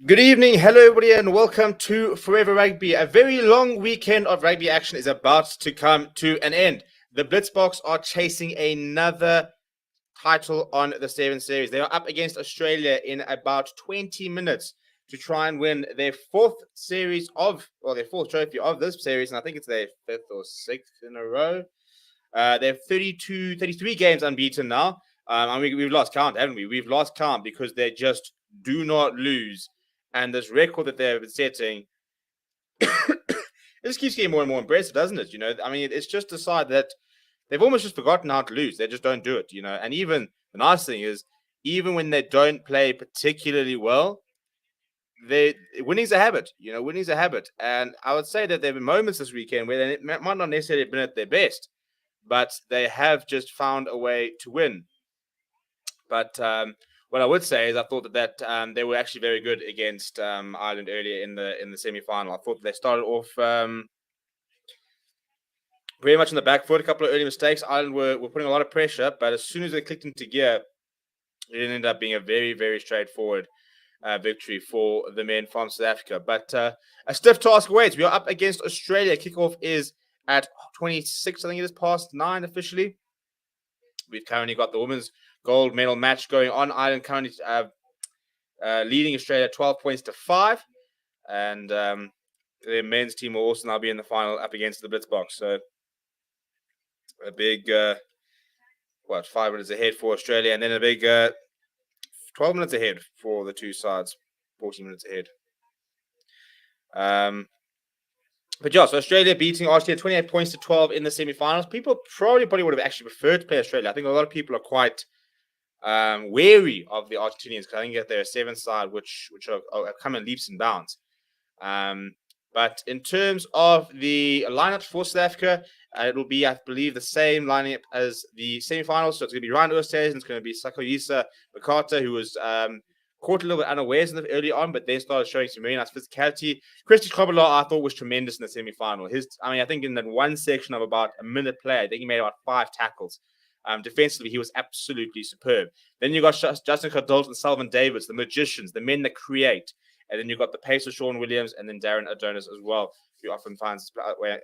Good evening, hello everybody, and welcome to Forever Rugby. A very long weekend of rugby action is about to come to an end. The BLITZBOKS are chasing another title on the 7 Series. They are up against Australia in about 20 minutes to try and win their fourth trophy of this series, and I think it's their fifth or sixth in a row. They're 33 games unbeaten now. We've lost count, haven't we? We've lost count because they just do not lose. And this record that they've been setting, it just keeps getting more and more impressive, doesn't it? It's just a side that they've almost just forgotten how to lose. They just don't do it, And even the nice thing is, even when they don't play particularly well, winning's a habit. Winning's a habit. And I would say that there have been moments this weekend where they might not necessarily have been at their best, but they have just found a way to win. But what I would say is I thought that they were actually very good against Ireland earlier in the semi-final. I thought they started off very much on the back foot. A couple of early mistakes. Ireland were putting a lot of pressure, but as soon as they clicked into gear, it ended up being a very, very straightforward victory for the men from South Africa. But a stiff task awaits. We are up against Australia. Kickoff is at 26. I think it is past 9 officially. We've currently got the women's gold medal match going on. Ireland currently leading Australia 12 points to 5. And the men's team will also now be in the final up against the BLITZBOKS. So a big, 5 minutes ahead for Australia. And then a big 12 minutes ahead for the two sides. 14 minutes ahead. But yeah, so Australia beating Argentina 28 points to 12 in the semi-finals. People probably would have actually preferred to play Australia. I think a lot of people are quite wary of the Argentinians because I think that they're a 7 side which are coming leaps and bounds. But in terms of the lineups for South Africa, it'll be, I believe, the same lineup as the semi-finals. So it's going to be Ryan Oosthuizen, and it's going to be Sakoyisa Makata, who was caught a little bit unawares early on, but then started showing some very nice physicality. Christy Kobola, I thought, was tremendous in the semi-final. I think in that one section of about a minute play, I think he made about 5 tackles. Defensively, he was absolutely superb. Then you got Justin Cadolton and Sullivan Davids, the magicians, the men that create. And then you've got the pace of Sean Williams and then Darren Adonis as well, who often finds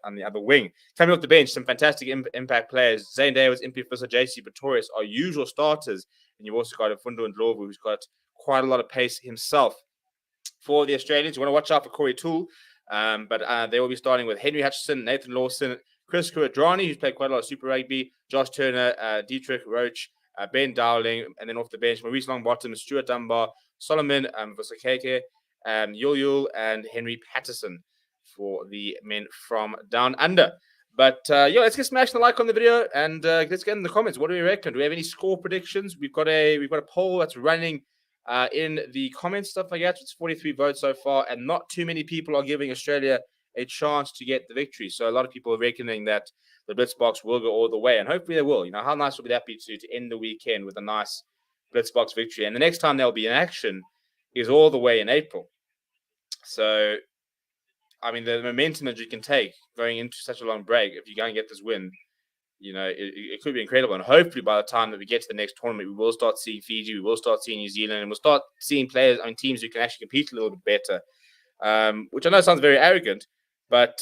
on the other wing. Coming off the bench, some fantastic impact players. Zane Davis, Impey Fisser, JC Pretorius are usual starters. And you've also got Fundo Ndlovu, who's got quite a lot of pace himself. For the Australians, you want to watch out for Corey Toole. But they will be starting with Henry Hutchison, Nathan Lawson, Chris Kuadrani, who's played quite a lot of Super Rugby, Josh Turner, Dietrich Roach, Ben Dowling, and then off the bench, Maurice Longbottom, Stuart Dunbar, Solomon Vosakeke, Yul and Henry Patterson for the men from down under. But let's get smashing the like on the video and let's get in the comments. What do we reckon? Do we have any score predictions? We've got a poll that's running in the comments, stuff like that. It's 43 votes so far, and not too many people are giving Australia a chance to get the victory. So a lot of people are reckoning that the BLITZBOKS will go all the way, and hopefully they will. How nice would that be to end the weekend with a nice BLITZBOKS victory? And the next time they'll be in action is all the way in April. So, the momentum that you can take going into such a long break, if you go and get this win, it could be incredible. And hopefully by the time that we get to the next tournament, we will start seeing Fiji, we will start seeing New Zealand, and we'll start seeing teams who can actually compete a little bit better, which I know sounds very arrogant, but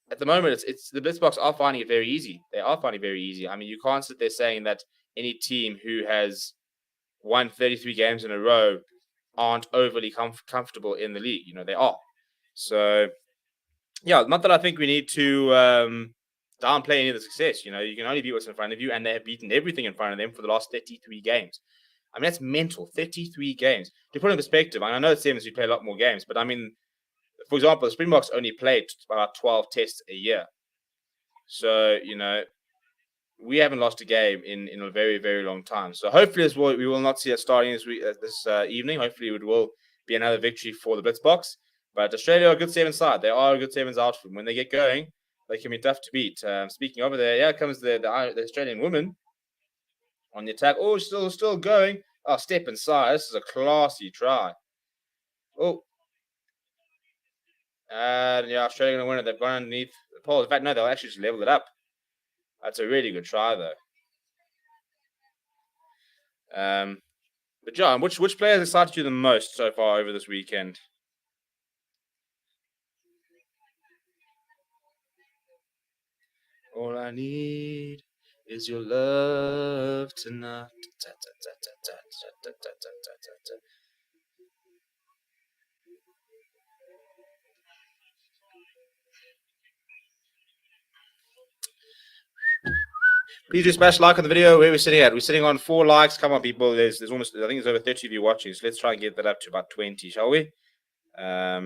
at the moment, it's the BLITZBOKS are finding it very easy. They are finding it very easy. You can't sit there saying that any team who has won 33 games in a row aren't overly comfortable in the league. They are. So, not that I think we need to downplay any of the success. You can only beat what's in front of you, and they have beaten everything in front of them for the last 33 games. That's mental. 33 games. To put in perspective, I know the Sevens we play a lot more games, but for example, the Springboks only played about 12 tests a year. So, we haven't lost a game in a very, very long time. So hopefully we will not see it starting this evening. Hopefully it will be another victory for the BLITZBOKS. But Australia are a good 7 side. They are a good 7s outfit. When they get going, they can be tough to beat. Speaking of it, here comes the Australian woman on the attack. Oh, still going. Oh, step inside. This is a classy try. Oh. And Australia going to win it. They've gone underneath the pole. In fact, no, they'll actually just level it up. That's a really good try, though. But John, which players excited you the most so far over this weekend? All I need is your love tonight. Please do smash like on the video. Where we're sitting at? We're sitting on 4 likes. Come on, people. There's almost, I think there's over 30 of you watching. So let's try and get that up to about 20, shall we? Yeah,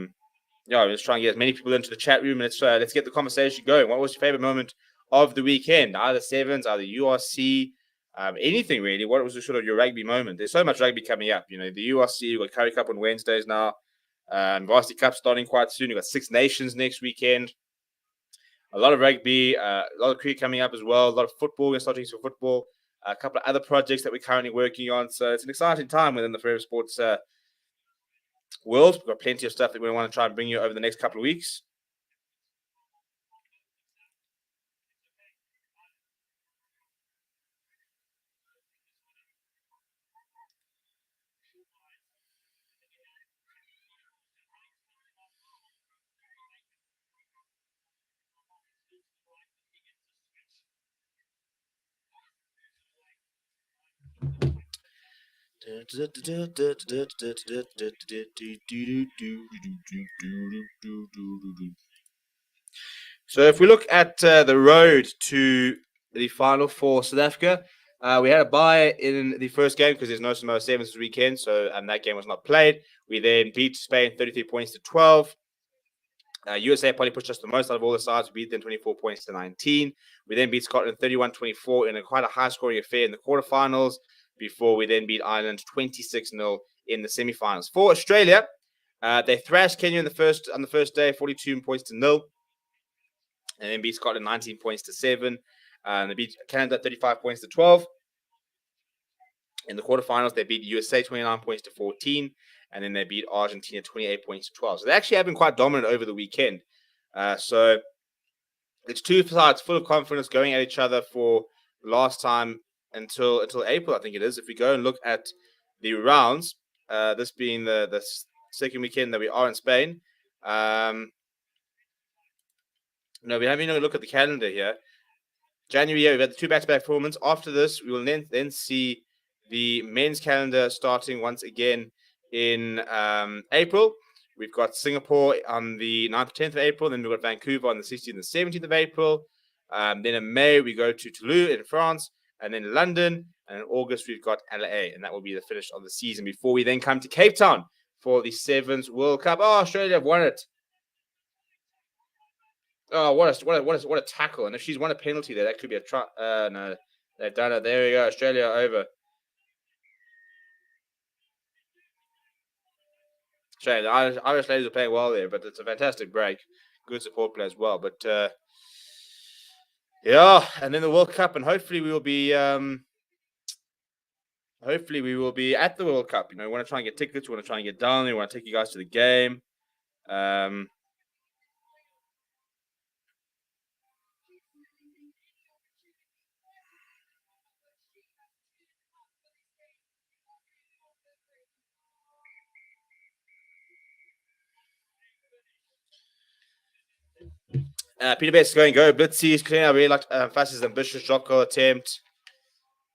let's try and get as many people into the chat room. And let's get the conversation going. What was your favorite moment of the weekend? Either sevens, either URC, anything really. What was sort of your rugby moment? There's so much rugby coming up. You know, the URC, we've got Curry Cup on Wednesdays now. Varsity Cup starting quite soon. You've got Six Nations next weekend. A lot of rugby, a lot of cricket coming up as well. A lot of football. We're starting for football. A couple of other projects that we're currently working on. So it's an exciting time within the Forever Sports world. We've got plenty of stuff that we want to try and bring you over the next couple of weeks. So if we look at the road to the final for South Africa, we had a bye in the first game because there's no Samoa Sevens this weekend, so that game was not played. We then beat Spain 33 points to 12. USA probably pushed us the most out of all the sides. We beat them 24 points to 19. We then beat Scotland 31-24 in quite a high-scoring affair in the quarterfinals before we then beat Ireland 26-0 in the semi-finals. For Australia, they thrashed Kenya on the first day, 42 points to 0. And then beat Scotland 19 points to 7. They beat Canada 35 points to 12. In the quarterfinals, they beat USA 29 points to 14. And then they beat Argentina 28 points to 12. So they actually have been quite dominant over the weekend. So it's two sides full of confidence going at each other for last time until April, I think it is. If we go and look at the rounds, this being the second weekend that we are in Spain, no, we haven't even look at the calendar here. January, we've had the 2 back-to-back performances. After this, we will then see the men's calendar starting once again in April. We've got Singapore on the 9th to 10th of April. Then we've got Vancouver on the 16th and 17th of April. Then in May, we go to Toulouse in France. And then London. And in August, we've got LA. And that will be the finish of the season before we then come to Cape Town for the Sevens World Cup. Oh, Australia have won it. Oh, what a tackle! And if she's won a penalty there, that could be a try. No, they've done it. There we go. Australia over. Shame. The Irish ladies are playing well there, but it's a fantastic break. Good support play as well. But yeah, and then the World Cup, and hopefully we will be at the World Cup. You know, we want to try and get tickets. We want to try and get down there. We want to take you guys to the game. Peter Bates is going go. Blitzies. I really liked Fastest ambitious drop goal attempt.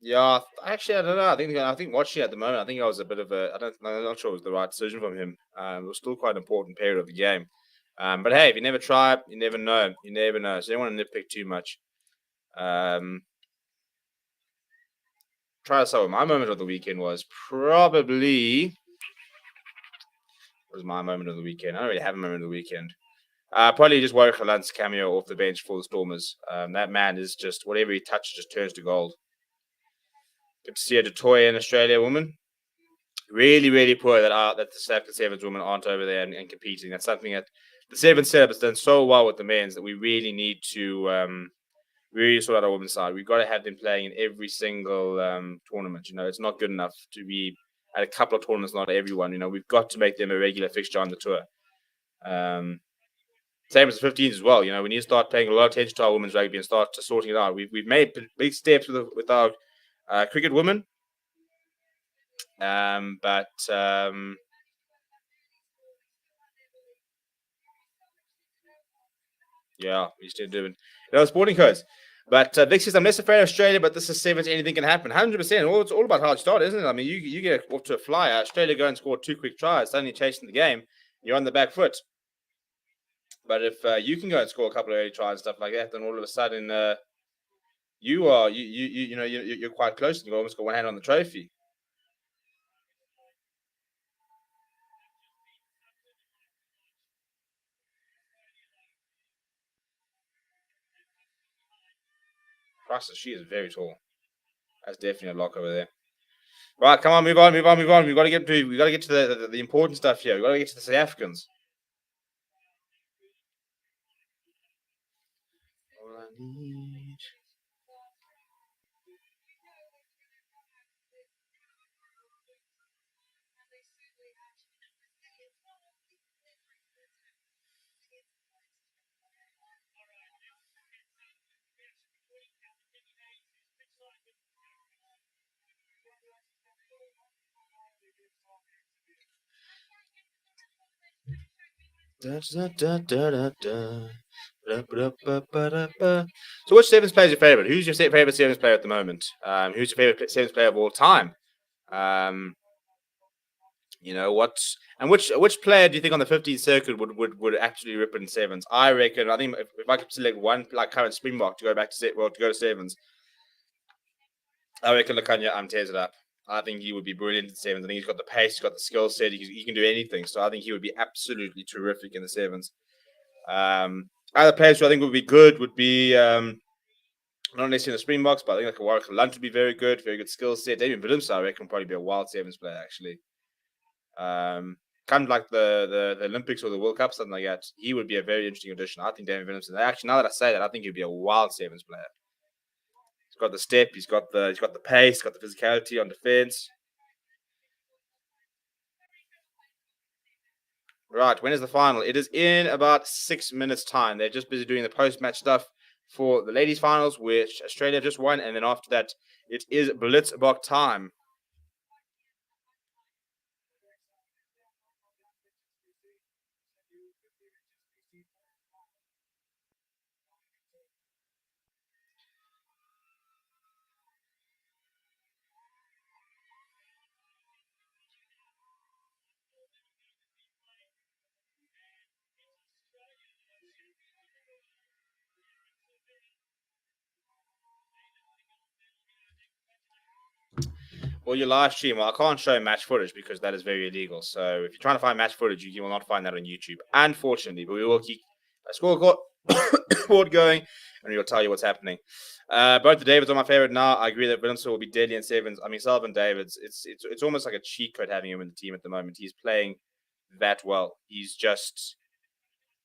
Yeah, actually, I don't know. I think watching at the moment, I think I was a bit of a. I'm not sure it was the right decision from him. It was still quite an important period of the game. But hey, if you never try, you never know. You never know. So you don't want to nitpick too much. Try to say my moment of the weekend was probably. What was my moment of the weekend? I don't really have a moment of the weekend. Probably just Warwick Halant's cameo off the bench for the Stormers. That man is just whatever he touches just turns to gold. Good to see a Detroit and Australia woman. Really, really poor that the South African Sevens women aren't over there and competing. That's something that the Sevens setup has done so well with the men's that we really need to really sort out our women's side. We've got to have them playing in every single tournament. You know, it's not good enough to be at a couple of tournaments, not everyone. You know, we've got to make them a regular fixture on the tour. Same as the 15s as well. You know, we need to start paying a lot of attention to our women's rugby and start sorting it out. We've made big steps with our cricket women. But yeah, he's still doing. Sporting codes. But Vic says, I'm less afraid of Australia, but this is sevens. Anything can happen. 100%. Well, it's all about how it started, isn't it? I mean, you get off to a flyer. Australia go and score 2 quick tries, suddenly chasing the game. You're on the back foot. But if you can go and score a couple of early tries and stuff like that, then all of a sudden you're quite close and you almost got one hand on the trophy. Christ, she is very tall. That's definitely a lock over there. Right, come on, move on. We got to get to the important stuff here. We got to get to the South Africans. All I need. Da, da, da, da, da, da. So, which sevens player is your favorite? Who's your favorite sevens player at the moment? Who's your favorite sevens player of all time? Um, which player do you think on the 15th circuit would actually rip it in sevens? I reckon. I think if I could select one like current Springbok to go back to to go to sevens, I reckon Lukanya tears it up. I think he would be brilliant in sevens. I think he's got the pace, he's got the skill set, he can do anything. So I think he would be absolutely terrific in the sevens. Other players who I think would be good would be not necessarily in the Springboks, but I think like a Warwick Lunt would be very good skill set. David Willemse, I reckon, would probably be a wild sevens player actually. Kind of like the Olympics or the World Cup, something like that. He would be a very interesting addition. I think David Willemse. Actually, now that I say that, I think he'd be a wild sevens player. He's got the step, he's got the pace, he's got the physicality on defense. Right, when is the final? It is in about 6 minutes' time. They're just busy doing the post-match stuff for the ladies' finals, which Australia just won, and then after that, it is BLITZBOKS time. Well, your live stream, well, I can't show match footage because that is very illegal. So if you're trying to find match footage, you will not find that on YouTube, unfortunately. But we will keep a scoreboard going, and we'll tell you what's happening. Both the Davids are my favorite now. I agree that Willemse will be deadly in sevens. I mean, Sullivan Davids, it's almost like a cheat code having him in the team at the moment. He's playing that well. He's just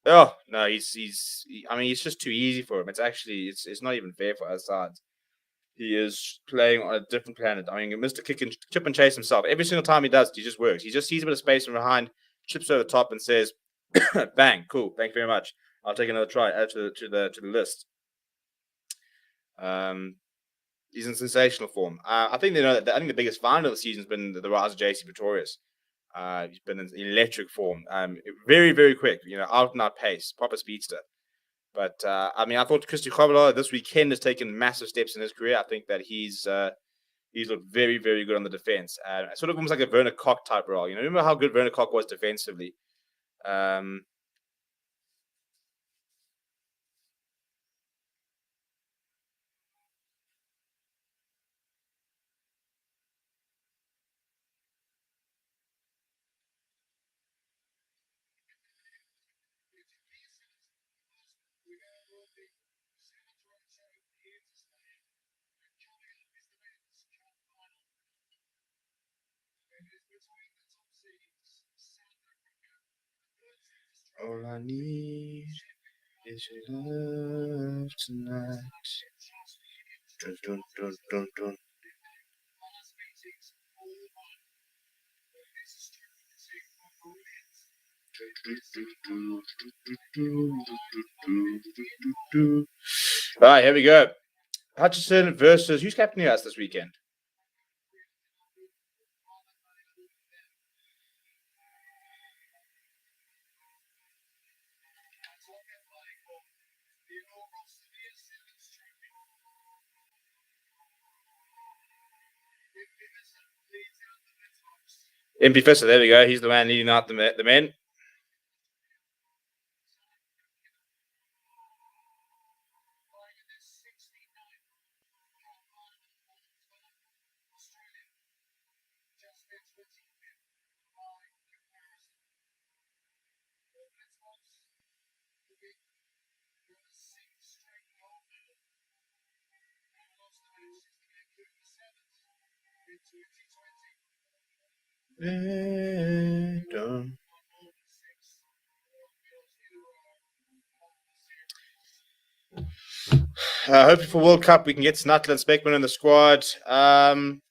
oh no, I mean, it's just too easy for him. It's not even fair for our sides. He is playing on a different planet. I mean, Mr. Chip and chase himself. Every single time he does it, he just works. He just sees a bit of space from behind, chips over the top, and says, "Bang, cool, thank you very much. I'll take another try. Add to the list." He's in sensational form. I think they know that. I think the biggest find of the season has been the rise of JC Pretorius. He's been in electric form. Very very quick. Out and out pace, proper speedster. But I mean, I thought Christy Kobler this weekend has taken massive steps in his career. I think that he's looked very, very good on the defense. Sort of almost like a Werner Koch type role. Remember how good Werner Koch was defensively? Um, All I need is your love tonight. Dun, dun, dun, dun, dun. All right, here we go. Hutchison versus who's captaining us this weekend? MP Fisher, there we go. He's the man leading out the men. Hopefully for World Cup we can get Snutler and Speckman in the squad. Speckman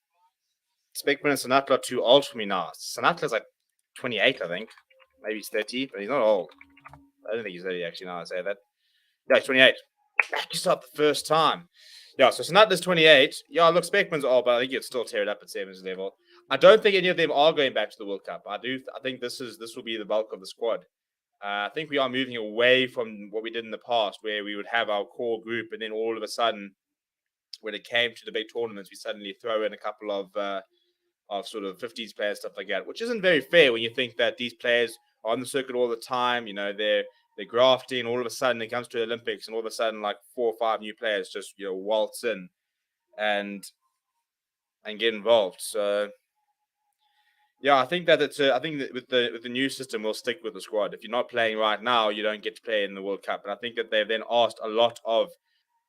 and Snutler are too old for me now. Snutler's like 28, I think. Maybe he's 30, but he's not old. I don't think he's 30 actually. Now I say that. Yeah, he's 28. Back up the first time. Yeah, so Snutler's 28. Yeah, look, Speckman's old, but I think he'd still tear it up at Sevens level. I don't think any of them are going back to the World Cup. I think this will be the bulk of the squad. I think we are moving away from what we did in the past, where we would have our core group, and then all of a sudden, when it came to the big tournaments, we suddenly throw in a couple of sort of 50s players, stuff like that, which isn't very fair when you think that these players are on the circuit all the time. You know, they're grafting. All of a sudden, it comes to the Olympics, and all of a sudden, like 4 or 5 new players just waltz in and get involved. So yeah, I think that I think that with the new system, we'll stick with the squad. If you're not playing right now, you don't get to play in the World Cup. And I think that they've then asked a lot of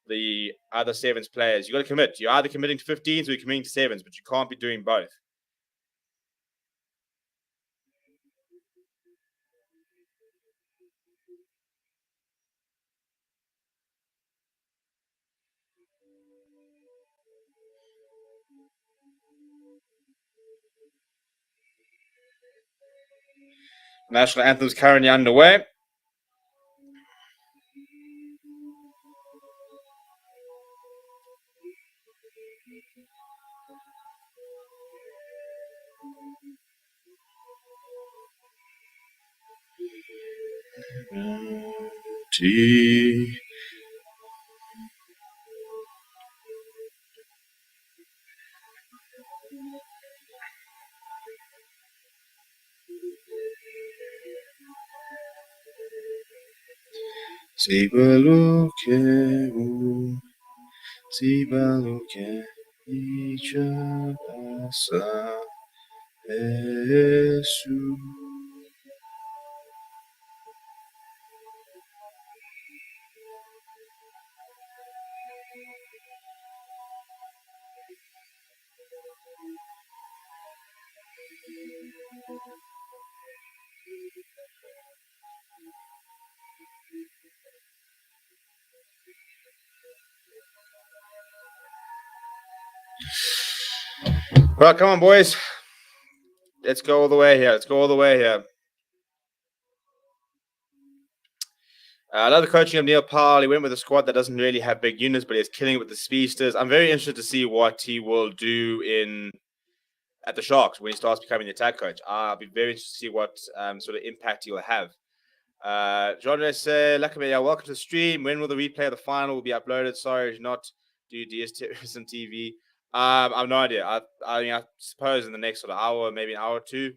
the other sevens players. You got to commit. You're either committing to 15s or you're committing to sevens, but you can't be doing both. National anthem's currently underway. Well, come on, boys. Let's go all the way here. I love the coaching of Neil Powell. He went with a squad that doesn't really have big units, but he's killing it with the speedsters. I'm very interested to see what he will do at the Sharks when he starts becoming the attack coach. I'll be very interested to see what sort of impact he'll have. John say, Lakameya, welcome to the stream. When will the replay of the final be uploaded? Sorry, not do DSTV on TV. I have no idea. I suppose in the next sort of hour, maybe an hour or two.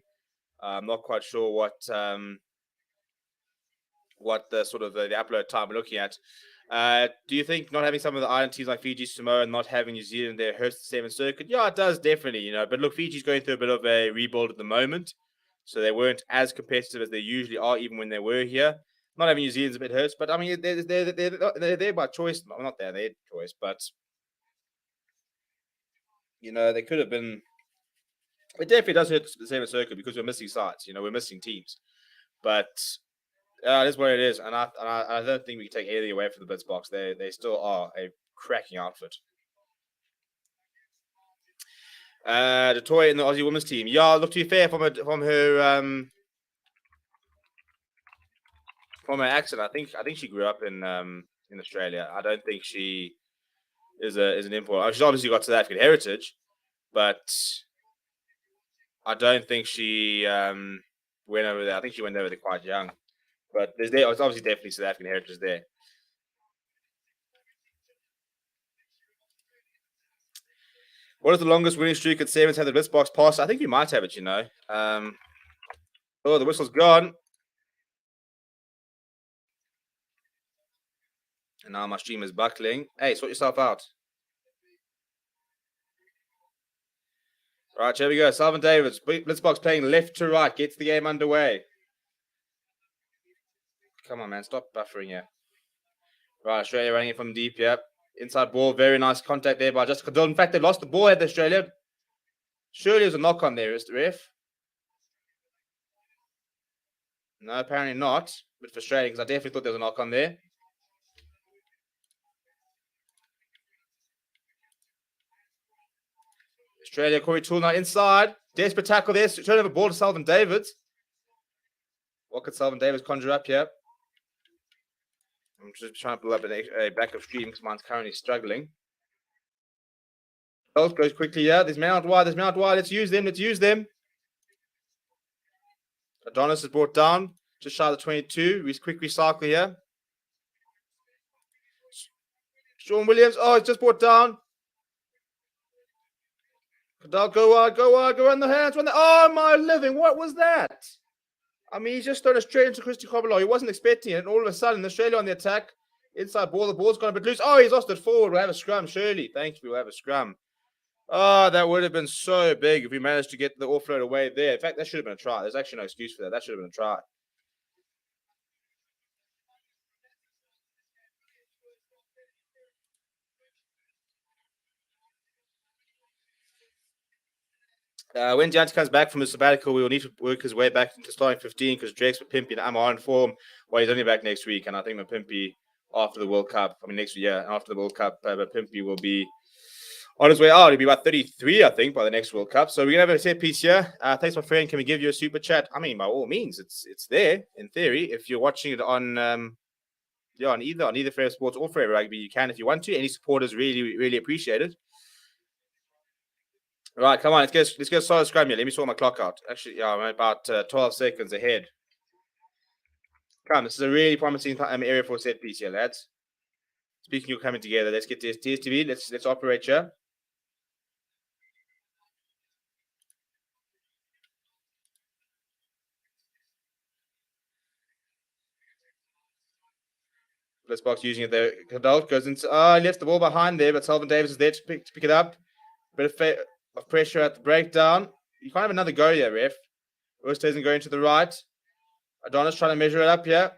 I'm not quite sure what the sort of the upload time we're looking at. Do you think not having some of the island teams like Fiji, Samoa, and not having New Zealand there hurts the Seventh Circuit? Yeah, it does definitely. But look, Fiji's going through a bit of a rebuild at the moment, so they weren't as competitive as they usually are, even when they were here. Not having New Zealand's a bit hurts, but I mean they're there by choice. Well, not their choice, but they could have been. It definitely does hurt the Seventh Circuit because we're missing sides. We're missing teams, but. It is what it is, and I don't think we can take anything away from the BLITZBOKS. They still are a cracking outfit. The toy in the Aussie women's team. Yeah, look, to be fair, from her accent, I think she grew up in Australia. I don't think she is an import. She's obviously got South African heritage, but I don't think she went over there. I think she went over there quite young. But it's obviously definitely South African heritage there. What is the longest winning streak at Sevens had the BLITZBOKS pass? I think we might have it, you know. Oh, the whistle's gone. And now my stream is buckling. Hey, sort yourself out. Right, here we go. Salvin Davids. BLITZBOKS playing left to right. Gets the game underway. Come on, man. Stop buffering here. Right, Australia running it from deep, yep. Inside ball. Very nice contact there by Justin Cadell. In fact, they lost the ball at Australia. Surely it was a knock on there, is the ref? No, apparently not. But frustrating because I definitely thought there was a knock on there. Australia, Corey Toole now inside. Desperate tackle there. Turn over ball to Salvin Davids. What could Salvin Davids conjure up here? I'm just trying to pull up a backup stream because mine's currently struggling. Goes quickly here. There's man out wide. Let's use them. Adonis is brought down. Just shy of the 22. We quick recycle here. Sean Williams. Oh, it's just brought down. Cadell, go wide, run the hands. Oh, my living. What was that? I mean, he's just thrown it straight into Christy Cobbler. He wasn't expecting it. And all of a sudden, Australia on the attack. Inside ball. The ball's gone a bit loose. Oh, he's lost it forward. We'll have a scrum, surely. Thank you. We'll have a scrum. Oh, that would have been so big if we managed to get the offload away there. In fact, that should have been a try. There's actually no excuse for that. That should have been a try. When Giannis comes back from his sabbatical, we will need to work his way back into starting 15 because Drake's Mapimpi and Amar in form. Well, he's only back next week, and I think Mapimpi after the World Cup, next year, after the World Cup, Mapimpi will be on his way out. He'll be about 33, I think, by the next World Cup. So we're going to have a set piece here. Thanks, my friend. Can we give you a super chat? I mean, by all means, it's there, in theory. If you're watching it on on either Fair Sports or Fair Rugby, you can if you want to. Any supporters really, really appreciate it. Right, come on, let's get started scrum here. Let me sort my clock out. Actually, yeah, I'm about 12 seconds ahead. Come, this is a really promising area for a set piece here, lads. Speaking of coming together, let's get this TSTV. Let's operate here. BLITZBOKS using it there. Cadell goes into. He left the ball behind there, but Salvin Davis is there to pick it up. Bit of pressure at the breakdown. You can't have another go here, ref. Oosthuizen going to the right. Adonis trying to measure it up here.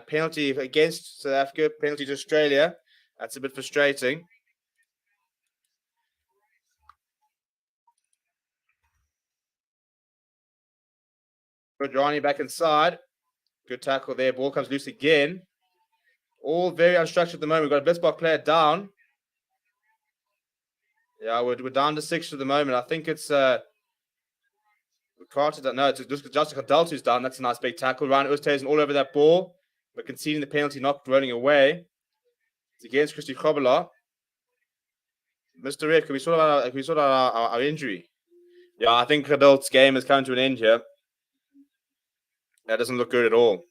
Penalty against South Africa. Penalty to Australia. That's a bit frustrating. Johnny back inside. Good tackle there. Ball comes loose again. All very unstructured at the moment. We've got a BLITZBOKS player down. Yeah, we're down to 6 at the moment. I think it's Carter. No, it's just Cadell who's down. That's a nice big tackle. Ryan Oosthuizen all over that ball, but conceding the penalty, not running away. It's against Christy Cobbler. Mr. Ref, can we sort out our injury? Yeah, I think Cadell's game has come to an end here. That doesn't look good at all.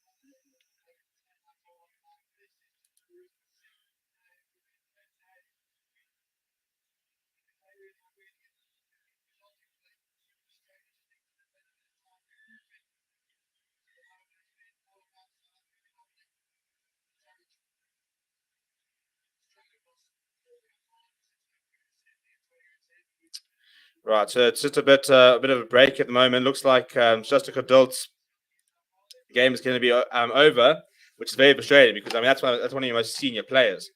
Right, so it's just a bit of a break at the moment. Looks like Justin Cadell's game is going to be over, which is very frustrating because that's one of your most senior players.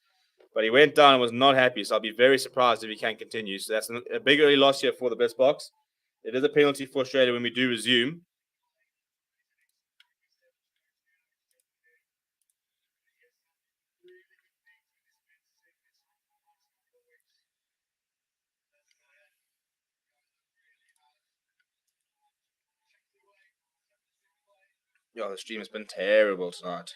But he went down and was not happy, so I'll be very surprised if he can continue. So that's a big early loss here for the BLITZBOKS. It is a penalty for Australia when we do resume. Yeah, the stream has been terrible tonight.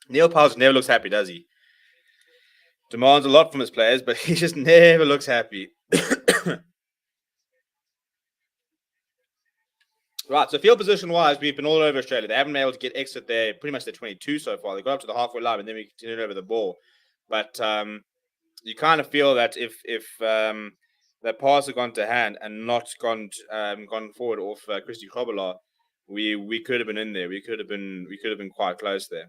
Neil Powell never looks happy, does he? Demands a lot from his players, but he just never looks happy. Right, so field position wise, we've been all over Australia. They haven't been able to get exit there, pretty much the 22 so far. They got up to the halfway line, and then we continued over the ball. But you kind of feel that if that pass had gone to hand and not gone forward off Christy Kobola, we could have been in there. We could have been quite close there.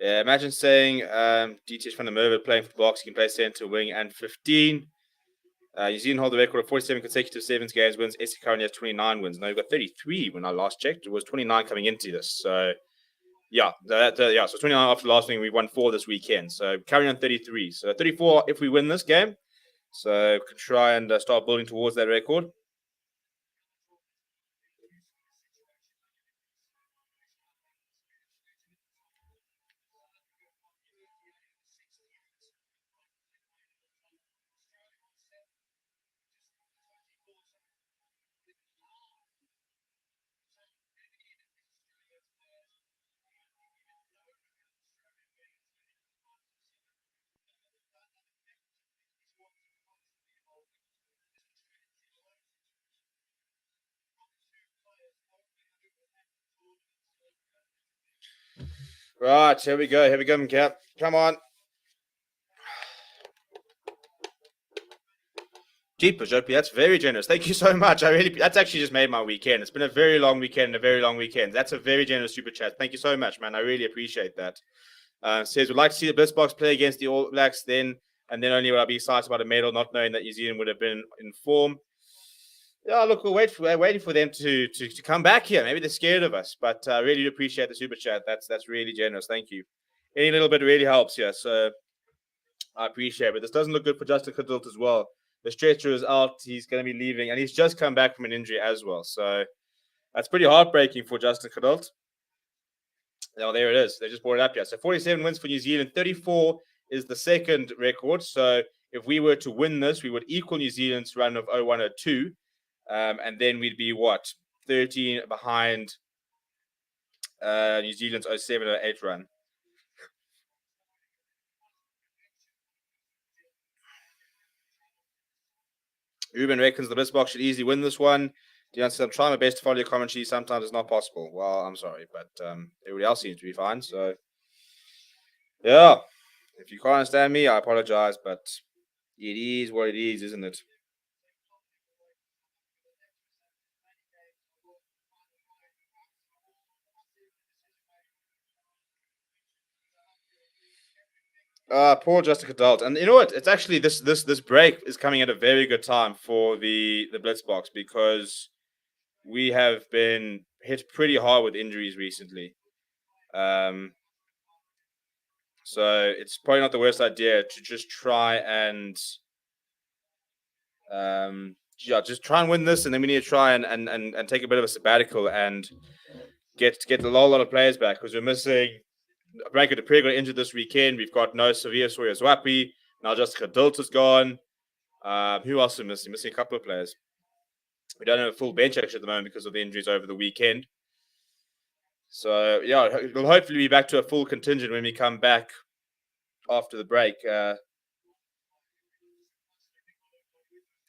Yeah, imagine saying DTH van der Merwe playing for the Box, he can play centre, wing, and 15. New Zealand hold the record of 47 consecutive sevens games wins. SC currently has 29 wins. Now you've got 33 when I last checked. It was 29 coming into this. So yeah, so 29 after last week. We won 4 this weekend. So carrying on 33. So 34 if we win this game. So could try and start building towards that record. Right, here we go. Here we go, Cap. Come on. Jeepers, Opie, that's very generous. Thank you so much. That's actually just made my weekend. It's been a very long weekend, a very long weekend. That's a very generous super chat. Thank you so much, man. I really appreciate that. Says, would like to see the BLITZBOKS play against the All Blacks then, and then only will I be excited about a medal, not knowing that New Zealand would have been in form. Yeah, look, we're waiting for them to come back here. Maybe they're scared of us, but I really do appreciate the super chat. That's really generous. Thank you. Any little bit really helps here, so I appreciate it. But this doesn't look good for Justin Cadult as well. The stretcher is out. He's going to be leaving, and he's just come back from an injury as well. So that's pretty heartbreaking for Justin Cadult. Now, there it is. They just brought it up here. So 47 wins for New Zealand. 34 is the second record. So if we were to win this, we would equal New Zealand's run of 0102. And then we'd be, 13 behind New Zealand's 0708 run. Ruben reckons the BLITZBOKS should easily win this one. I'm trying my best to follow your commentary. Sometimes it's not possible. Well, I'm sorry, but everybody else seems to be fine. So, yeah, if you can't understand me, I apologize, but it is what it is, isn't it? Poor Justin Cadult. And you know what? It's actually this break is coming at a very good time for the BLITZBOKS because we have been hit pretty hard with injuries recently. So it's probably not the worst idea to just try and just try and win this, and then we need to try and take a bit of a sabbatical and get a lot of players back because we're missing. Branko de Pre got injured this weekend. We've got no Severe Soya-Zwapi. Now just Cadult is gone. Who else are missing? Missing a couple of players. We don't have a full bench actually at the moment because of the injuries over the weekend. So yeah, we'll hopefully be back to a full contingent when we come back after the break.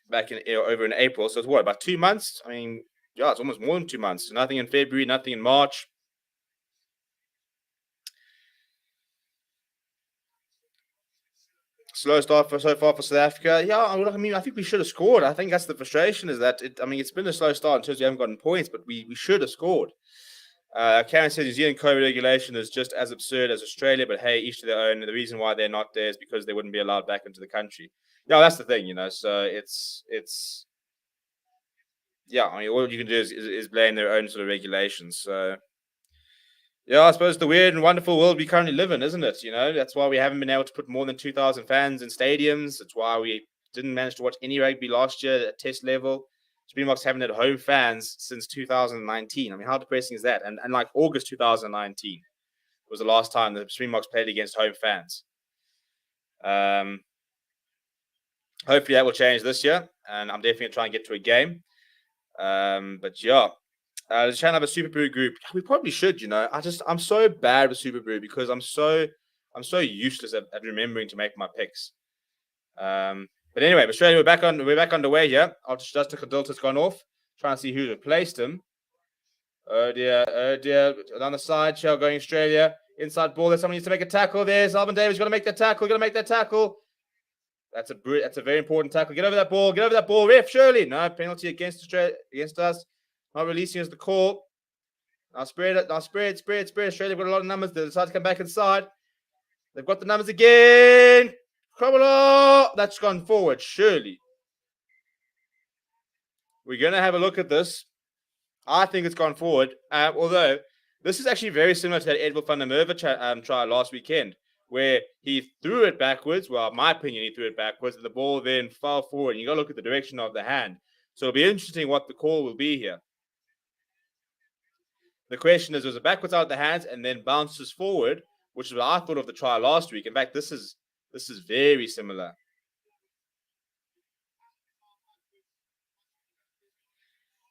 Back in over in April. So it's about 2 months? I mean, yeah, it's almost more than 2 months. Nothing in February, nothing in March. Slow start so far for South Africa. Yeah, I mean, I think we should have scored. I think that's the frustration is that it's been a slow start in terms of we haven't gotten points, but we should have scored. Karen says New Zealand COVID regulation is just as absurd as Australia, but hey, each to their own. And the reason why they're not there is because they wouldn't be allowed back into the country. Yeah, that's the thing, So it's yeah. I mean, all you can do is blame their own sort of regulations. So yeah, I suppose the weird and wonderful world we currently live in, isn't it? That's why we haven't been able to put more than 2,000 fans in stadiums. That's why we didn't manage to watch any rugby last year at test level. Springboks haven't had home fans since 2019. I mean, how depressing is that? And like August 2019 was the last time the Springboks played against home fans. Hopefully that will change this year, and I'm definitely going to try and get to a game. But yeah, let's try and have a Super Brew group. We probably should, I'm so bad with Super Brew because I'm so useless at remembering to make my picks. But anyway, Australia, we're back underway here. After Justin Cadilta's gone off. Trying to see who replaced him. Oh dear. On the side, Shell going Australia. Inside ball. There's someone needs to make a tackle. There's Alvin Davis. Got to make that tackle. That's a very important tackle. Get over that ball. Ref, surely. No, penalty against Australia, against us. Not releasing us the call. Now spread. Australia got a lot of numbers. They decide to come back inside. They've got the numbers again. Cromwell. That's gone forward, surely. We're going to have a look at this. I think it's gone forward. Although, this is actually very similar to that Edward van der Merwe try last weekend, where he threw it backwards. Well, in my opinion, he threw it backwards, and the ball then fell forward. And you got to look at the direction of the hand. So it'll be interesting what the call will be here. The question is, was it backwards out of the hands and then bounces forward, which is what I thought of the try last week. In fact, this is very similar.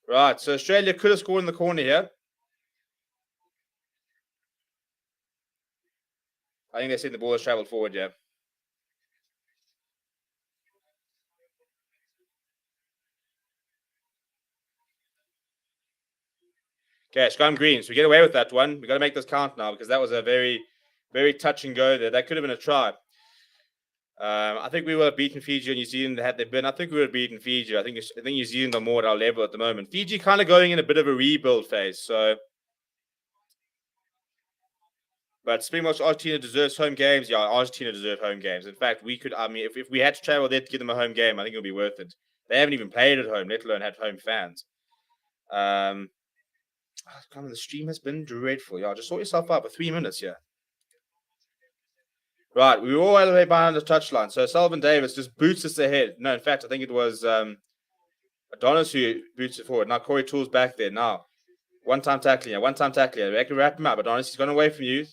Right, so Australia could have scored in the corner here. I think they said the ball has travelled forward, yeah. Okay, Scrum Greens. We get away with that one. We got to make this count now because that was a very, very touch and go there. That could have been a try. I think we would have beaten Fiji or New Zealand had they been. I think we would have beaten Fiji. I think New Zealand are more at our level at the moment. Fiji kind of going in a bit of a rebuild phase. So, but Springboks Argentina deserves home games. Yeah, Argentina deserve home games. In fact, we could. I mean, if we had to travel there to give them a home game, I think it would be worth it. They haven't even played at home, let alone had home fans. The stream has been dreadful. Yeah, just sort yourself out for 3 minutes here. Right, we were all the way behind the touchline. So Sullivan Davis just boots us ahead. No, in fact, I think it was Adonis who boots it forward. Now Corey Toole's back there. Now, one-time tackling. We can wrap him up. Adonis, he's gone away from you.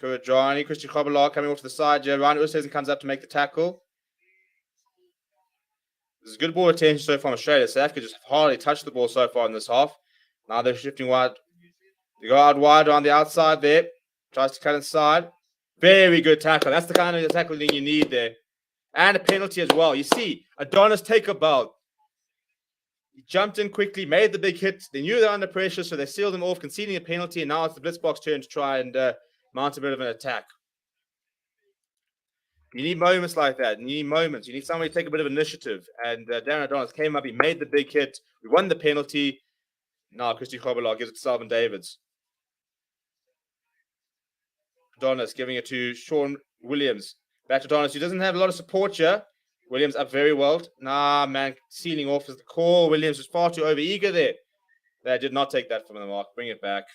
Kurajani, Christian Kobalar coming off to the side here. Ryan Oosthuizen comes up to make the tackle. This is good ball attention so far from Australia. South Africa just hardly touched the ball so far in this half. Now they're shifting wide. They go out wide on the outside there. Tries to cut inside. Very good tackle. That's the kind of tackling you need there. And a penalty as well. You see, Adonis take a bow. He jumped in quickly, made the big hit. They knew they're under pressure, so they sealed them off, conceding a penalty. And now it's the BLITZBOKS turn to try and mount a bit of an attack. You need moments like that. You need moments. You need somebody to take a bit of initiative. And Darren Adonis came up. He made the big hit. We won the penalty. Now Christy Kobalar gives it to Sullivan Davids. Adonis giving it to Sean Williams. Back to Adonis, who doesn't have a lot of support here. Williams up very well. Nah, man, sealing off is the call. Williams was far too overeager there. They did not take that from the mark. Bring it back.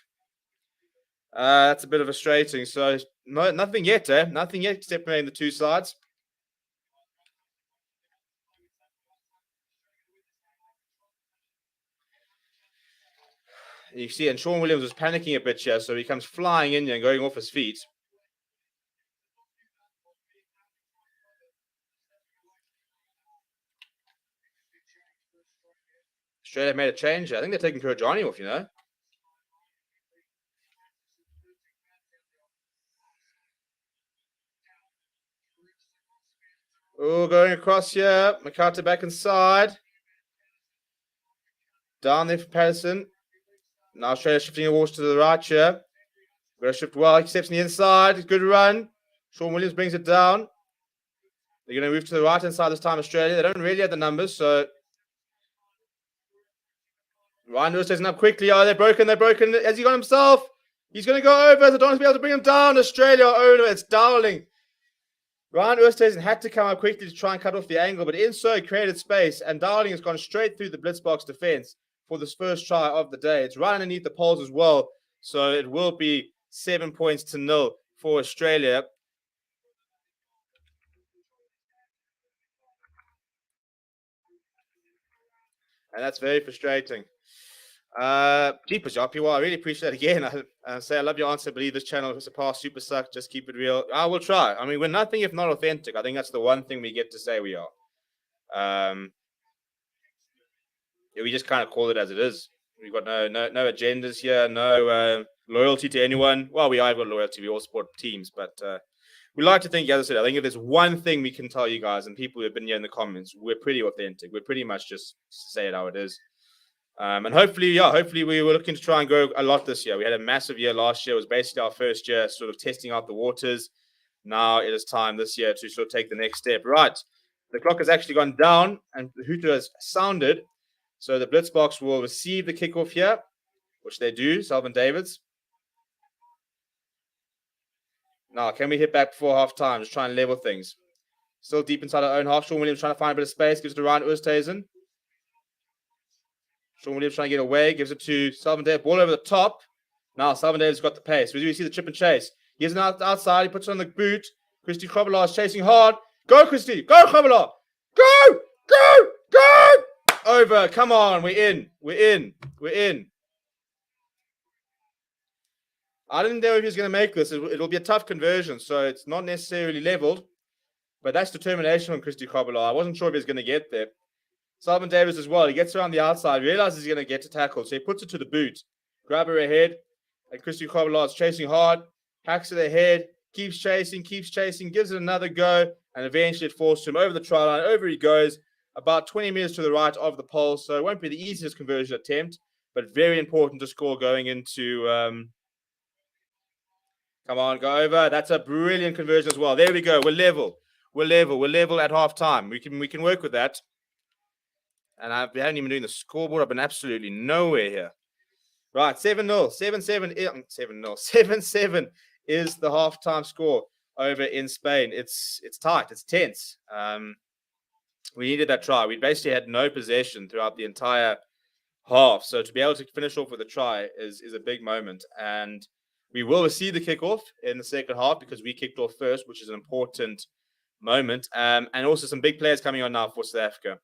That's a bit of frustrating. So, no, nothing yet, Nothing yet separating the two sides. You see, and Sean Williams was panicking a bit here, so he comes flying in here and going off his feet. Australia made a change. I think they're taking Kurajani off, you know. Oh, going across here. Makata back inside. Down there for Patterson. Now Australia shifting awards to the right here. Going to shift well. He steps on the inside. Good run. Sean Williams brings it down. They're going to move to the right-hand side this time, Australia. They don't really have the numbers, so... Ryan Lewis taking up quickly. Oh, they're broken. Has he got himself? He's going to go over. Adonis be able to bring him down. Australia owner. It's Dowling. Ryan Oosthuizen had to come up quickly to try and cut off the angle, but in so he created space, and Dowling has gone straight through the BLITZBOKS defense for this first try of the day. It's right underneath the poles as well, so it will be 7-0 for Australia. And that's very frustrating. Jeepers, Yapi, I really appreciate it again. I say I love your answer. Believe this channel is a past super suck. Just keep it real. I will try. I mean, we're nothing if not authentic. I think that's the one thing we get to say we are. We just kind of call it as it is. We've got no agendas here, no loyalty to anyone. Well, we have got loyalty. We all support teams, but we like to think, as I said, I think if there's one thing we can tell you guys and people who've been here in the comments, we're pretty authentic. We're pretty much just say it how it is. And hopefully we were looking to try and grow a lot this year. We had a massive year last year. It was basically our first year sort of testing out the waters. Now it is time this year to sort of take the next step. Right. The clock has actually gone down and the hooter has sounded. So the BLITZBOKS will receive the kickoff here, which they do, Selvin Davids. Now, can we hit back before half time? Just try and level things. Still deep inside our own half. Sean Williams trying to find a bit of space. Gives it to Ryan Oosthuizen. Sean Williams trying to get away. Gives it to Selvin Davids. Ball over the top. Now, Selvin Davids got the pace. We see the chip and chase. He has an outside. He puts it on the boot. Christy Krobelaar is chasing hard. Go, Christy. Go, Krobelaar. Go. Go. Go. Over. Come on. We're in. We're in. We're in. I didn't know if he was going to make this. It'll be a tough conversion, so it's not necessarily leveled. But that's determination on Christy Krobelaar. I wasn't sure if he was going to get there. Selvin Davids as well. He gets around the outside, realizes he's going to get to tackle, so he puts it to the boot. Grab her ahead, and Christy Krobelaar is chasing hard, hacks it ahead, keeps chasing, gives it another go, and eventually it falls to him over the try line. Over he goes, about 20 meters to the right of the pole, so it won't be the easiest conversion attempt, but very important to score going into... Come on, go over. That's a brilliant conversion as well. There we go. We're level. We're level at half time. We can work with that. And we haven't even doing the scoreboard. I've been absolutely nowhere here. Right, 7-0. 7-7. 7-7 is the halftime score over in Spain. It's tight. It's tense. We needed that try. We basically had no possession throughout the entire half. So to be able to finish off with a try is a big moment. And we will receive the kickoff in the second half because we kicked off first, which is an important moment. And also some big players coming on now for South Africa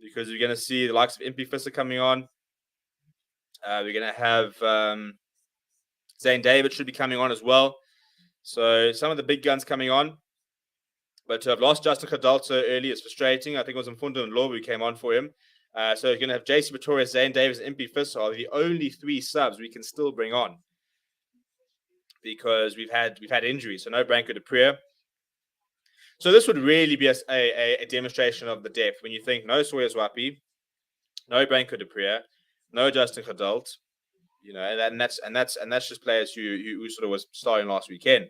because we're going to see the likes of Impie Visser coming on. We're going to have Zane David should be coming on as well. So some of the big guns coming on. But to have lost Justin Cadalt so early is frustrating. I think it was Mfundo and Lobu who came on for him. So you're going to have JC Pretorius, Zane Davis, and Impie Visser are the only three subs we can still bring on. Because we've had injuries, so no Branko de Preer. So this would really be a demonstration of the depth when you think no Sawyer Zwapi, no Branko de Preer, no Justin Cadalt, and that's just players who sort of was starting last weekend.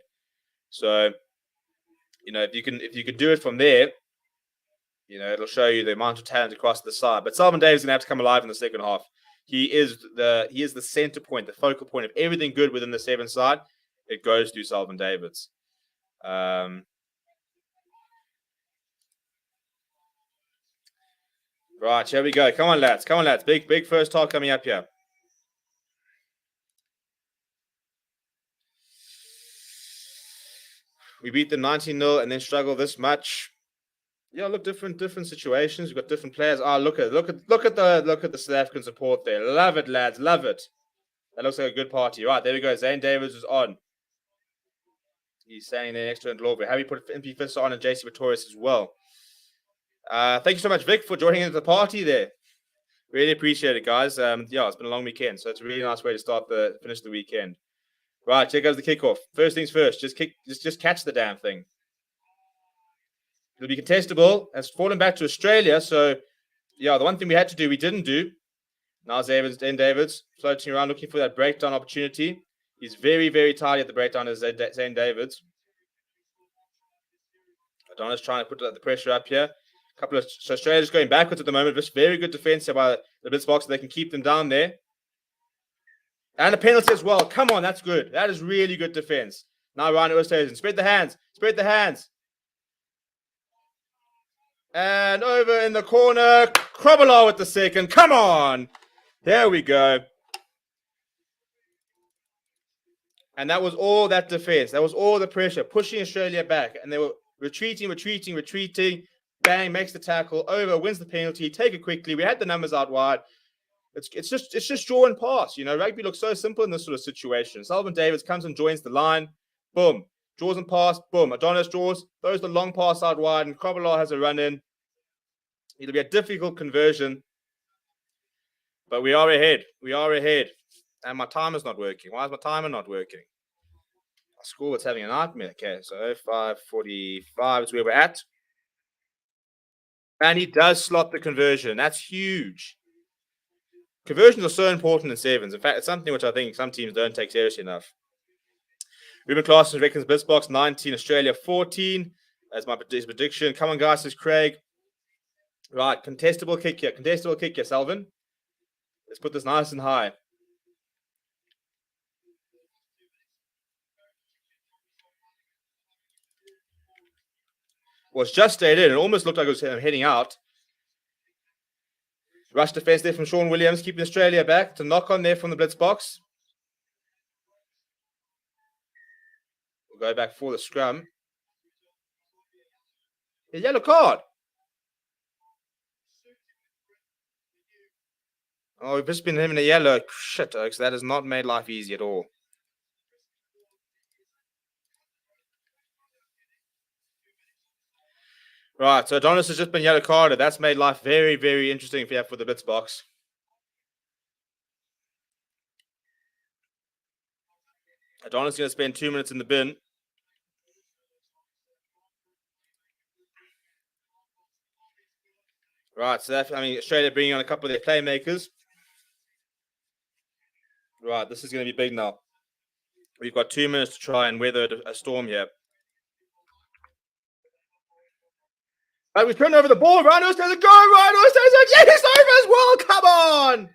So if you could do it from there, it'll show you the amount of talent across the side. But Selvin Davids is gonna have to come alive in the second half. He is the center point, the focal point of everything good within the 7 side. It goes to Selvin Davids. Right, here we go. Come on, lads. Big first half coming up here. We beat them 19-0 and then struggle this much. Yeah, look, different situations. We've got different players. Look at the South African support there. Love it, lads. Love it. That looks like a good party. Right, there we go. Zane Davids is on. He's standing there next to Ndlovu. Have you put Impie Visser on and JC Pretorius as well? Thank you so much, Vic, for joining into the party there. Really appreciate it, guys. It's been a long weekend, so it's a really nice way to finish the weekend. Right, here goes the kickoff. First things first, just catch the damn thing. It'll be contestable. It's fallen back to Australia, so the one thing we had to do, we didn't do. Now Zane Davids floating around looking for that breakdown opportunity. He's very, very tidy at the breakdown as Zane Davids. Adonis trying to put the pressure up here. So Australia's going backwards at the moment. Just very good defense by the BLITZBOKS so they can keep them down there. And a penalty as well. Come on, that's good. That is really good defense. Now Ryan Oosthuizen. Spread the hands. And over in the corner, Krobelaar with the second. Come on. There we go. And that was all that defense. That was all the pressure, pushing Australia back. And they were retreating. Bang, makes the tackle. Over, wins the penalty. Take it quickly. We had the numbers out wide. It's just draw and pass. Rugby looks so simple in this sort of situation. Selvin Davids comes and joins the line. Boom. Draws and pass. Boom. Adonis draws. Throws the long pass out wide. And Krobelaar has a run in. It'll be a difficult conversion. But we are ahead. And my timer's not working. Why is my timer not working? School was having a nightmare. Okay, so 5:45 is where we're at. And he does slot the conversion. That's huge. Conversions are so important in sevens. In fact, it's something which I think some teams don't take seriously enough. Ruben Claassen reckons BLITZBOKS 19, Australia 14. That's my prediction. Come on, guys, says Craig. Right, contestable kick here. Contestable kick here, Selvin. Let's put this nice and high. Was just stayed in. It almost looked like it was heading out. Rush defense there from Sean Williams, keeping Australia back. To knock on there from the BLITZBOKS. We'll go back for the scrum. A yellow card. Oh, we've just been having a yellow. Shit, Oaks. That has not made life easy at all. Right, so Adonis has just been yellow carded. That's made life very, very interesting for the BLITZBOKS. Adonis is going to spend 2 minutes in the bin. Right, so Australia bringing on a couple of their playmakers. Right, this is going to be big now. We've got 2 minutes to try and weather a storm here. Right, we've turned over the ball. Ryan Oosthuizen a go. Ryan Oosthuizen, yes, over as well. Come on.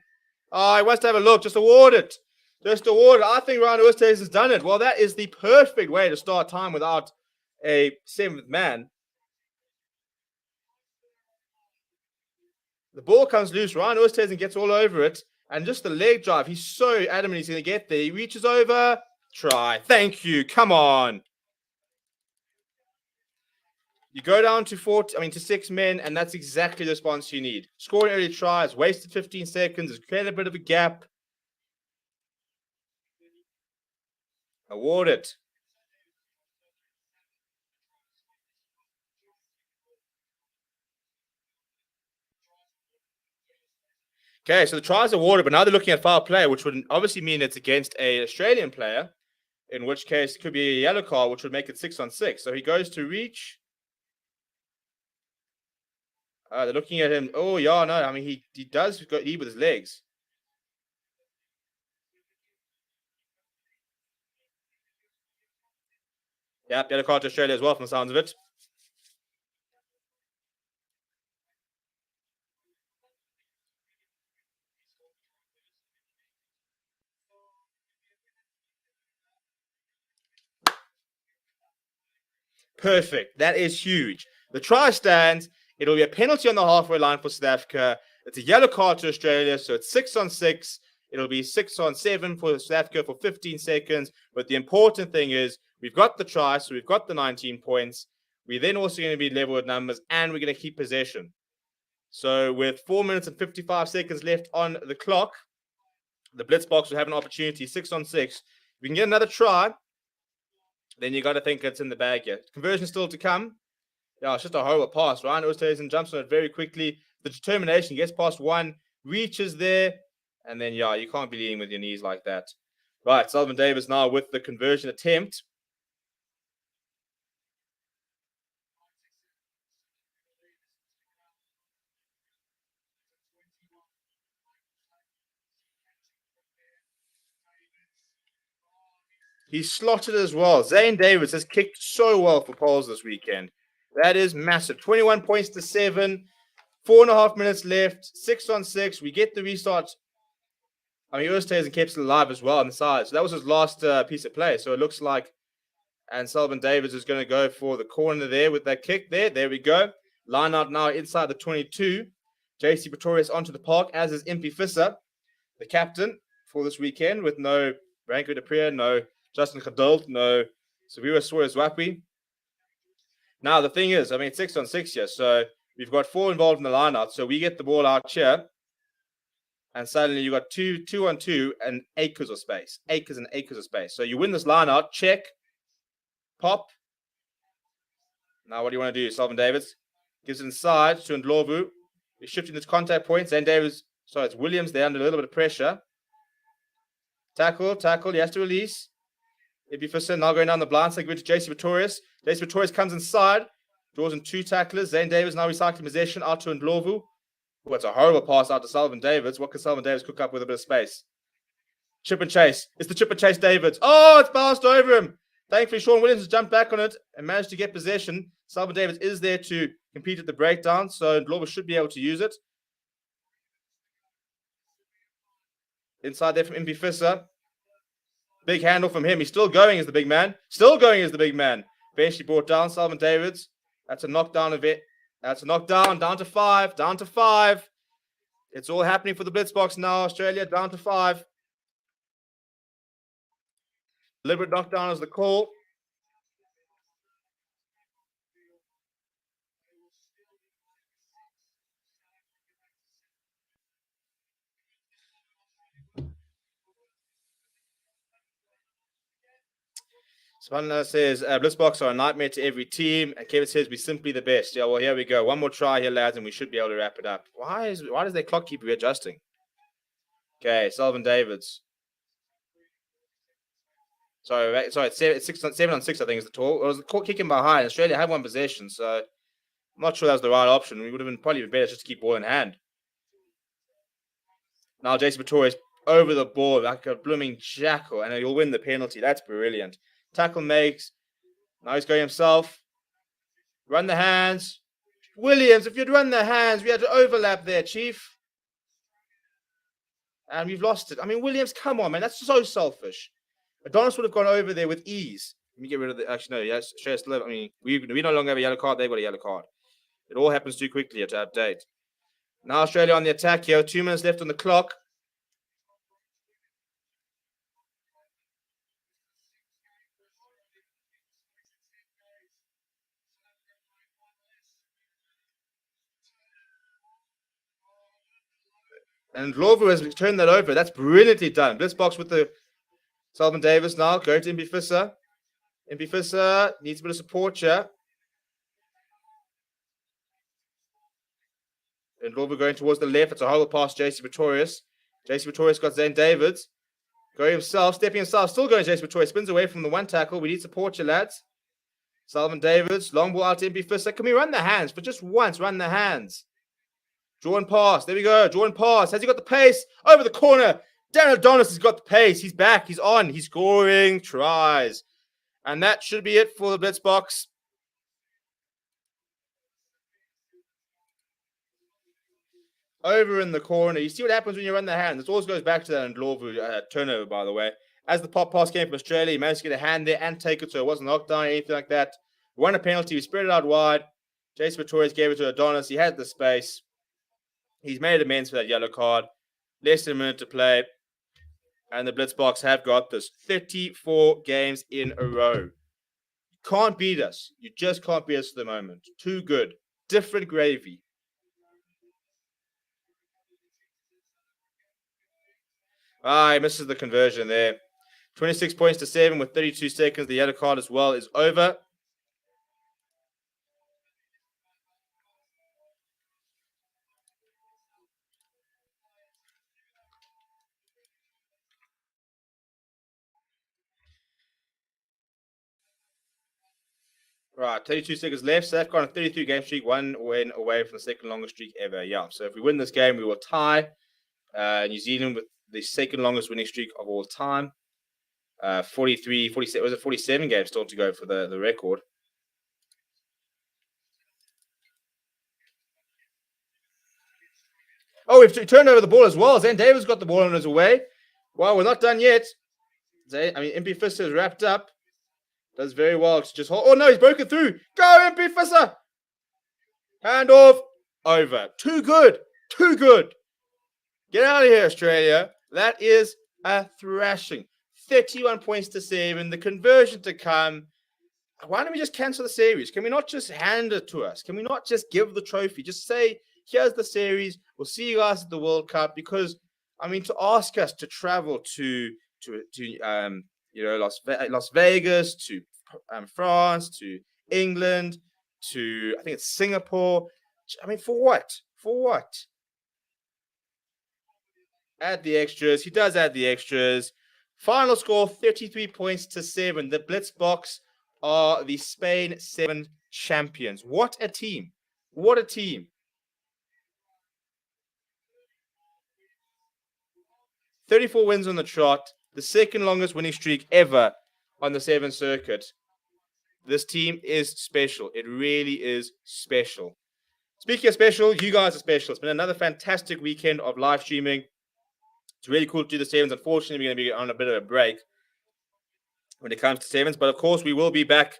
Oh, he wants to have a look. Just award it. I think Ryan Oosthuizen's done it. Well, that is the perfect way to start time without a seventh man. The ball comes loose. Ryan Oosthuizen gets all over it. And just the leg drive. He's so adamant he's going to get there. He reaches over. Try. Thank you. Come on. You go down to 6 men, and that's exactly the response you need. Scoring early tries, wasted 15 seconds, has created a bit of a gap. Award it. Okay, so the tries awarded, but now they're looking at foul play, which would obviously mean it's against an Australian player, in which case it could be a yellow card, which would make it 6-on-6. So he goes to reach. They're looking at him. Oh, yeah, no. He does lead with his legs. Yep, yellow card to Australia as well from the sounds of it. Perfect. That is huge. The try stands. It'll be a penalty on the halfway line for South Africa. It's a yellow card to Australia, so it's 6-on-6. It'll be 6-on-7 for South Africa for 15 seconds. But the important thing is we've got the try, so we've got the 19 points. We're then also going to be level with numbers, and we're going to keep possession. So with 4 minutes and 55 seconds left on the clock, the BLITZBOKS will have an opportunity, 6-on-6. If we can get another try, then you got to think it's in the bag yet. Conversion still to come. Yeah, it's just a horrible pass. Ryan Oosthuizen jumps on it very quickly. The determination gets past one, reaches there, and then, yeah, you can't be leading with your knees like that. Right, Selvin Davis now with the conversion attempt. He's slotted as well. Zane Davis has kicked so well for Poles this weekend. That is massive. 21 points to 7. 4.5 minutes left. 6-on-6. We get the restart. Oosthuizen kept it alive as well on the side. So that was his last piece of play. So it looks like, and Selvin Davis is going to go for the corner there with that kick there. There we go. Line out now inside the 22. JC Pretorius onto the park, as is Impy Visser, the captain for this weekend, with no Branko de Prier, no Justin Geduld, no Severo Suarez-Wakwi. Now, the thing is, it's 6-on-6 here. So we've got 4 involved in the line-out. So we get the ball out here. And suddenly you got 2-on-2 and acres of space. Acres and acres of space. So you win this line-out. Check. Pop. Now what do you want to do? Selvin Davis gives it inside to Ndlovu. He's shifting this contact points. And Davis, sorry, it's Williams there under a little bit of pressure. Tackle. He has to release. Ibifisa now going down the blind side, to JC Pretorius. JC Pretorius comes inside, draws in 2 tacklers. Zane Davis now recycling possession out to Ndlovu. Oh, it's a horrible pass out to Sullivan Davids. What can Sullivan Davids cook up with a bit of space? Chip and chase. It's the chip and chase Davids. Oh, it's bounced over him. Thankfully, Sean Williams has jumped back on it and managed to get possession. Sullivan Davids is there to compete at the breakdown, so Ndlovu should be able to use it. Inside there from Mbifisa. Big handle from him. He's still going as the big man. Still going as the big man. Eventually brought down Sullivan Davids. That's a knockdown of it. That's a knockdown. Down to 5. Down to 5. It's all happening for the Blitzboks now. Australia down to 5. Deliberate knockdown is the call. Spanner says, Blitzboks are a nightmare to every team. And Kevin says, we're simply the best. Yeah, well, here we go. One more try here, lads, and we should be able to wrap it up. Why does their clock keep readjusting? Okay, Sullivan Davids. Sorry, it's 7 on 6, I think, is the total. It was a kicking behind. Australia had 1 possession, so I'm not sure that was the right option. We would have been probably better just to keep ball in hand. Now Jason Pretorius over the ball like a blooming jackal, and he'll win the penalty. That's brilliant. Tackle makes. Now he's going himself. Run the hands. Williams, if you'd run the hands, we had to overlap there, Chief. And we've lost it. I mean, Williams, come on, man. That's so selfish. Adonis would have gone over there with ease. Let me get rid of the... Actually, no. Yes, I mean, we no longer have a yellow card. They've got a yellow card. It all happens too quickly to update. Now Australia on the attack here. 2 minutes left on the clock. And Ndlovu has turned that over. That's brilliantly done. Blitzboks with the Sullivan Davis now. Go to Mbifisa. Mbifisa needs a bit of support here. And Ndlovu going towards the left. It's a horrible pass, JC Pretorius. JC Pretorius got Zane Davids. Going himself, stepping himself. Still going JC Pretorius. Spins away from the 1 tackle. We need support here, lads. Sullivan Davids. Long ball out to Mbifisa. Can we run the hands? For just once, run the hands. Draw and pass. There we go. Draw and pass. Has he got the pace? Over the corner. Darren Adonis has got the pace. He's back. He's on. He's scoring tries. And that should be it for the Blitzboks. Over in the corner. You see what happens when you run the hand. This always goes back to that Ndlovu turnover, by the way. As the pop pass came from Australia, he managed to get a hand there and take it, so it wasn't knocked down or anything like that. Won a penalty. We spread it out wide. Jason Pretorius gave it to Adonis. He had the space. He's made amends for that yellow card. Less than a minute to play. And the Blitzboks have got this. 34 games in a row. You can't beat us. You just can't beat us at the moment. Too good. Different gravy. He misses the conversion there. 26 points to 7 with 32 seconds. The yellow card as well is over. Right, 32 seconds left. So they've got a 33 game streak, 1 win away from the second longest streak ever. Yeah, so if we win this game, we will tie New Zealand with the second longest winning streak of all time. 47, was it 47 games still to go for the record? Oh, we've turned over the ball as well. Zane Davis got the ball on his way. Well, we're not done yet. Mbifisa is wrapped up. Does very well to just hold. Oh, no, he's broken through. Go, Mbifisa. Hand off. Over. Too good. Too good. Get out of here, Australia. That is a thrashing. 31 points to 7. The conversion to come. Why don't we just cancel the series? Can we not just hand it to us? Can we not just give the trophy? Just say, here's the series. We'll see you guys at the World Cup. Because, I mean, to ask us to travel to Las Vegas, to France, to England, to, I think it's Singapore. I mean, for what? For what? Add the extras. He does add the extras. Final score 33 points to 7. The BLITZBOKS are the Spain 7 champions. What a team! What a team! 34 wins on the trot, the second longest winning streak ever on the 7 circuit. This team is special. It really is special. Speaking of special, you guys are special. It's been another fantastic weekend of live streaming. It's really cool to do the 7s. Unfortunately, we're going to be on a bit of a break when it comes to 7s. But of course, we will be back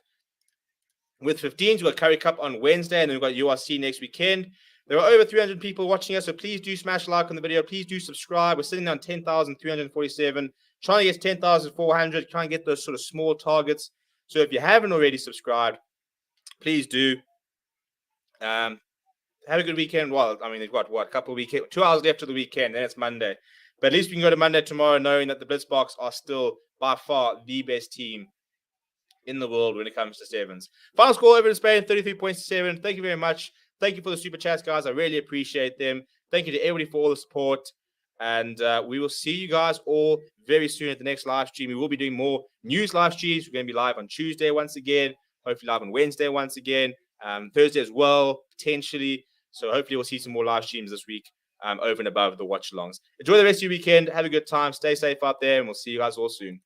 with 15s. We've got Curry Cup on Wednesday, and then we've got URC next weekend. There are over 300 people watching us, so please do smash like on the video. Please do subscribe. We're sitting on 10,347, trying to get 10,400, trying to get those sort of small targets. So if you haven't already subscribed, please do. Have a good weekend. Well, I mean, they've got, a couple of weekend, 2 hours left of the weekend, then it's Monday. But at least we can go to Monday tomorrow knowing that the BLITZBOKS are still by far the best team in the world when it comes to 7s. Final score over to Spain, 33 points to 7. Thank you very much. Thank you for the super chats, guys. I really appreciate them. Thank you to everybody for all the support. And we will see you guys all very soon at the next live stream. We will be doing more news live streams. We're going to be live on Tuesday once again. Hopefully live on Wednesday once again. Thursday as well, potentially. So hopefully we'll see some more live streams this week over and above the watch-alongs. Enjoy the rest of your weekend. Have a good time. Stay safe out there. And we'll see you guys all soon.